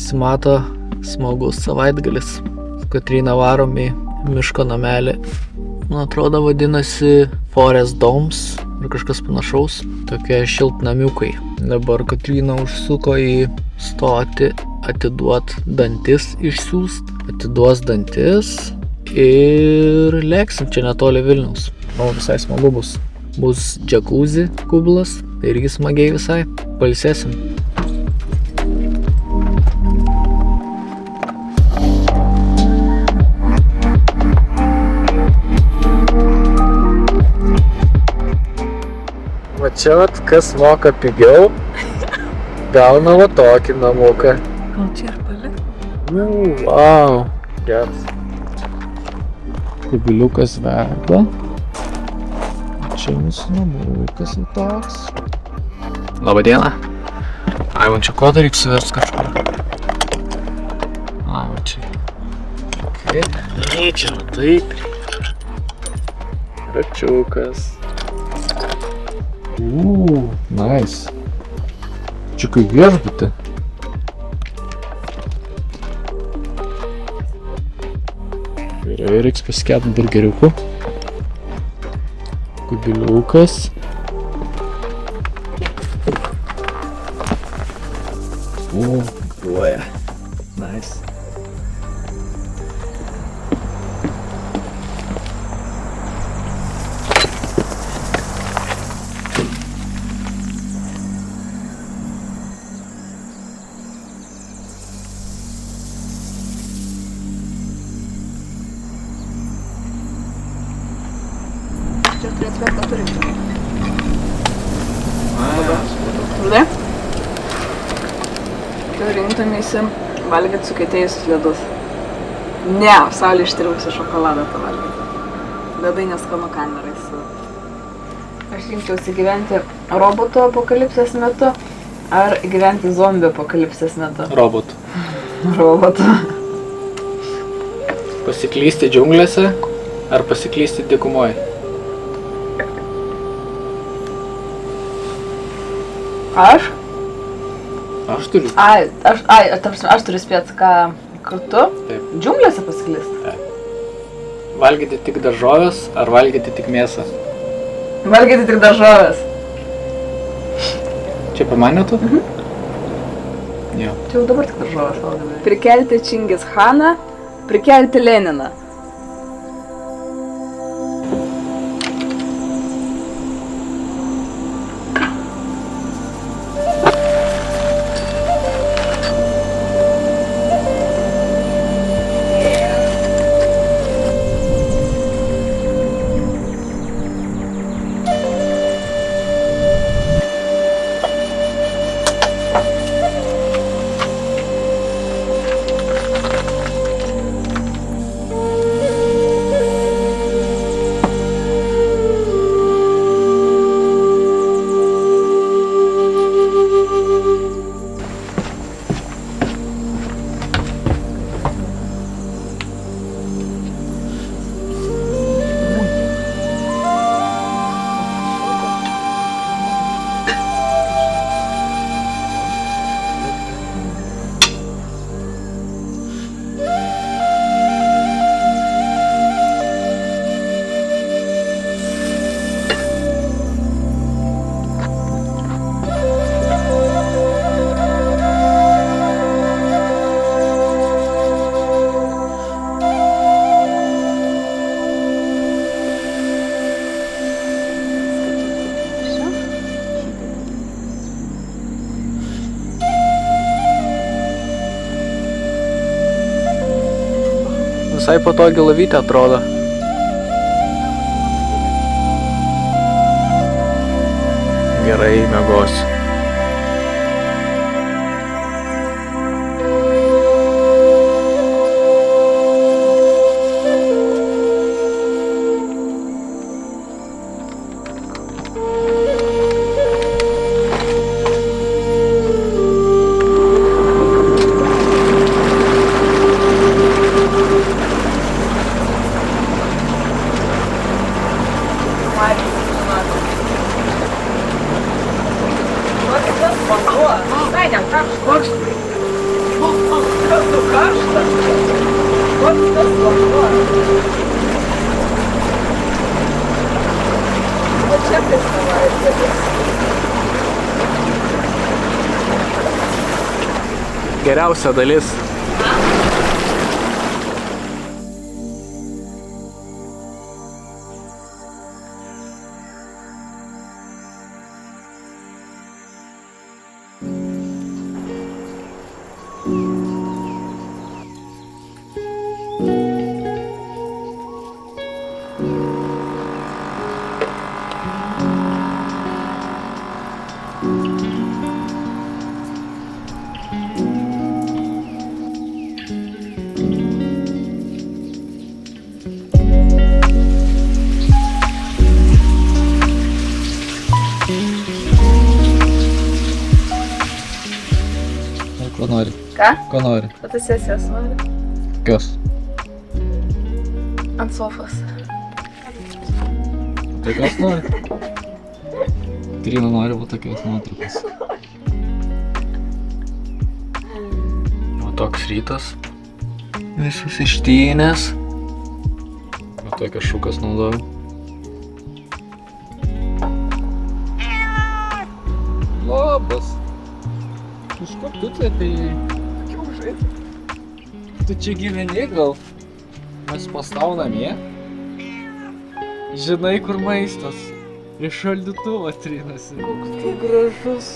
Nusimato smagus savaitgalis. Kotryna varom į miško namelį. Man atrodo vadinasi Forest Domes ar kažkas panašaus. Tokie šiltnamiukai. Dabar Kotryna užsuko į stotį atiduot dantis išsiųst. Atiduos dantis ir lėksim čia netoli Vilniaus. Visai smagu bus. Bus džakuzi kublas, tai irgi smagiai visai. Pailsėsim. Va čia vat, kas moka pigiau, gauna va tokį namuką. Gal čia ir palik? Wow, geras. Kubiliukas verda. Čia mūsų namukas ir toks. Labą dieną. Ai, man čia kodą reikia suverst kažkur. Va čia. Ei, čia va taip. Račiukas. Nice. Čia kaip viešbutė. Gerai, reiks pasikėt burgeriukų. Kubiliukas. Buoja. Nice. Čia turėtų ką turinti. Rudai? Tu rinktumėsi valgyti sukietėjusius ledus. Ne, saulė ištirpusi šokoladą pavalgyti. Ledai neskanu kamerai su. Aš rinkčiausi gyventi roboto apokalipsės metu ar gyventi zombių apokalipsės metu. Robotų. Roboto. Pasiklysti džiunglėse ar pasiklysti dykumoje? Aš? Aš turiu. Aš turiu spėti, kur tu? Taip. Džiunglėse pasiklysti? Taip. Valgyti tik daržovės ar valgyti tik mėsą? Valgyti tik daržovės. Čia pamanėtų? Jo. Čia jau dabar tik daržovės valgome. Prikelti Čingis Haną, prikelti Leniną. Visai patogi lavytė atrodo. Gerai miegosiu. karšta. Koks tas vanduo? O čia tai savaitgalis. Geriausia dalis. Ko nori? Ką? Ko nori? Fotosesijos nori? Kas? Ant sofos. Tai kas nori? Trina nori va tokios nuotraukos. O toks rytas. Visus ištynės. O tokias šukas naudoju. Labas. Iš kur tu tai atėjai? Kiaužai. Tu čia gyveni gal? Mes pas tau namie? Žinai, kur maistas? Iš šaldytuvo trinasi. Koks tai gražus.